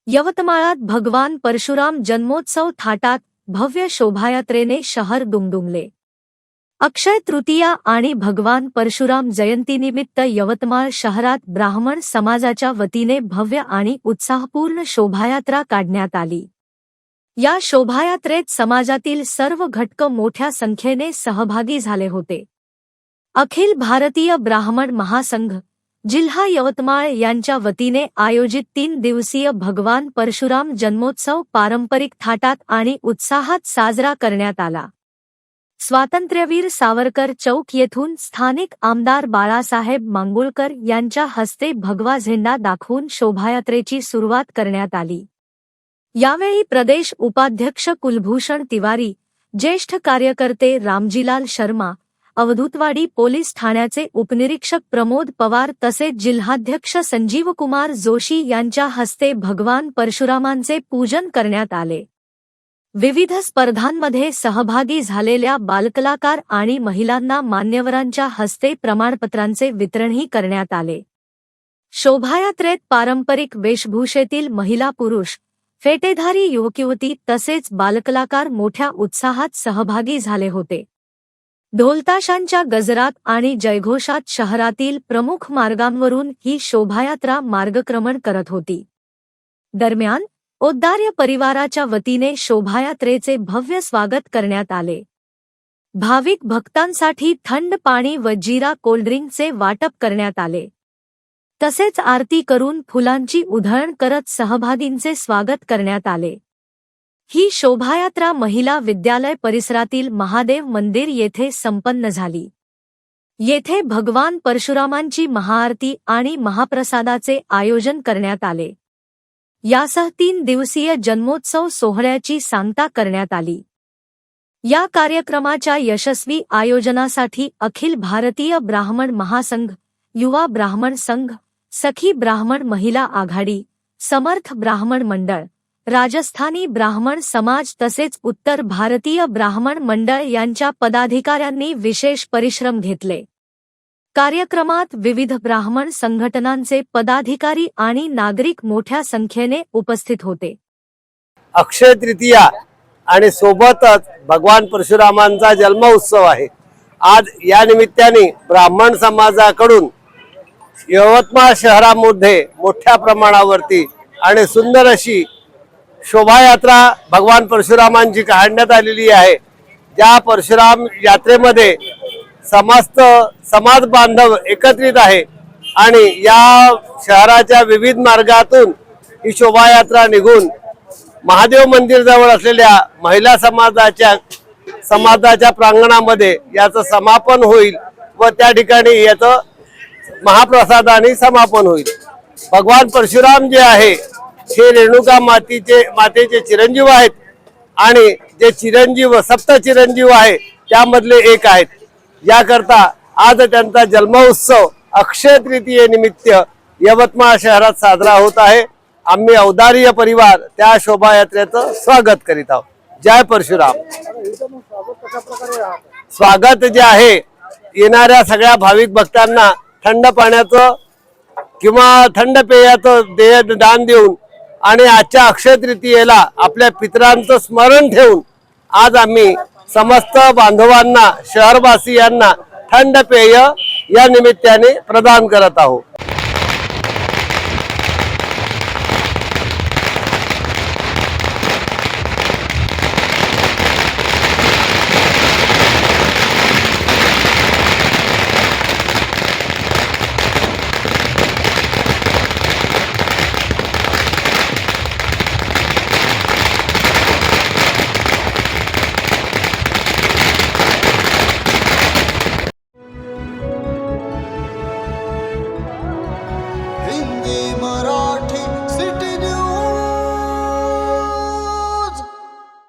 यवतमाळात भगवान परशुराम जन्मोत्सव थाटात भव्य शोभायात्रेने शहर दुमदुमले। अक्षय तृतीया आणि भगवान परशुराम जयंतीनिमित्त यवतमाळ शहरात ब्राह्मण समाजाच्या वतीने भव्य आणि उत्साहपूर्ण शोभायात्रा काढण्यात आली। या शोभायात्रेत समाजातील सर्व घटक मोठ्या संख्येने सहभागी झाले होते। अखिल भारतीय ब्राह्मण महासंघ जिल्हा यवतमाळ यांच्या वतीने आयोजित 3 दिवसीय भगवान परशुराम जन्मोत्सव पारंपरिक थाटात आणि उत्साहात साजरा करण्यात आला। स्वातंत्र्यवीर सावरकर चौक येथून स्थानिक आमदार बाळासाहेब मांगुळकर यांच्या हस्ते भगवा झेंडा दाखवून शोभायात्रेची सुरुवात करण्यात आली। यावेळी प्रदेश उपाध्यक्ष कुलभूषण तिवारी, ज्येष्ठ कार्यकर्ते रामजीलाल शर्मा, अवधूतवाडी पोलीस ठाण्याचे उपनिरीक्षक प्रमोद पवार तसेच जिल्हाध्यक्ष संजीवकुमार जोशी यांच्या हस्ते भगवान परशुरामांचे पूजन करण्यात आले। विविध स्पर्धांमध्ये सहभागी झालेल्या बालकलाकार आणि महिलांना मान्यवरांच्या हस्ते प्रमाणपत्रांचे वितरणही करण्यात आले। शोभायात्रेत पारंपरिक वेशभूषेतील महिला पुरुष, फेटेधारी युवक-युवती तसेच बालकलाकार मोठ्या उत्साहात सहभागी झाले होते। ढोलताशांच्या गजरात आणि जयघोषात शहरातील प्रमुख मार्गांवरून ही शोभायात्रा मार्गक्रमण करत होती। दरम्यान औदार्य परिवाराच्या वतीने शोभायात्रेचे भव्य स्वागत करण्यात आले। भाविक भक्तांसाठी थंड पाणी व जीरा कोल्ड्रिंकचे वाटप करण्यात आले। तसेच आरती करून फुलांची उधळण करत सहभागींचे स्वागत करण्यात आले। ही शोभायात्रा महिला विद्यालय परिसरातील महादेव मंदिर येथे संपन्न झाली। येथे भगवान परशुरामांची महाआरती आणि महाप्रसादाचे आयोजन करण्यात आले। यासह 3 दिवसीय जन्मोत्सव सोहळ्याची सांगता करण्यात आली। या कार्यक्रमाच्या यशस्वी आयोजनासाठी अखिल भारतीय ब्राह्मण महासंघ, युवा ब्राह्मण संघ, सखी ब्राह्मण महिला आघाडी, समर्थ ब्राह्मण मंडळ, राजस्थानी ब्राह्मण समाज तसेच उत्तर भारतीय ब्राह्मण मंडळ यांच्या पदाधिकाऱ्यांनी विशेष परिश्रम घेतले। कार्यक्रमात विविध ब्राह्मण संघटनांचे पदाधिकारी आणि नागरिक मोठ्या संख्येने उपस्थित होते। अक्षय तृतीया आणि सोबतच भगवान परशुरामांचा जन्मोत्सव आहे। आज या निमित्ताने ब्राह्मण समाजाकडून यवतमाळ शहरामध्ये मोठ्या प्रमाणावरती आणि सुंदर अशी शोभायात्रा भगवान परशुरामांची काढण्यात आलेली आहे। ज्या परशुराम यात्रेमध्ये समस्त समाज बांधव एकत्रित आहे आणि या शहराच्या विविध मार्गातून ही शोभायात्रा निघून महादेव मंदिर जवळ असलेल्या महिला समाजाच्या प्रांगणामध्ये याचं समापन होईल व त्या ठिकाणी याचं महाप्रसादाने समापन होईल। भगवान परशुराम जे आहे हे रेणुका मातेचे चिरंजीव आहेत आणि जे चिरंजीव सप्त चिरंजीव आहे त्यामधले एक आहेत। याकरता आज त्यांचा जन्मोत्सव अक्षय तृतीयेनिमित्त यवतमाळ शहरात साजरा होत आहे। आम्ही औदार्य परिवार त्या शोभायात्रेचं स्वागत करीत आहोत। जय परशुराम। स्वागत जे आहे येणाऱ्या सगळ्या भाविक भक्तांना थंड पाण्याचं किंवा थंड पेयाचं दान देऊन आणि आजच्या अक्षय तृतीयेला आपल्या पितरांचं स्मरण ठेवून आज आम्ही समस्त बांधवांना शहरवासियांना थंड पेय या निमित्ताने प्रदान करत आहोत।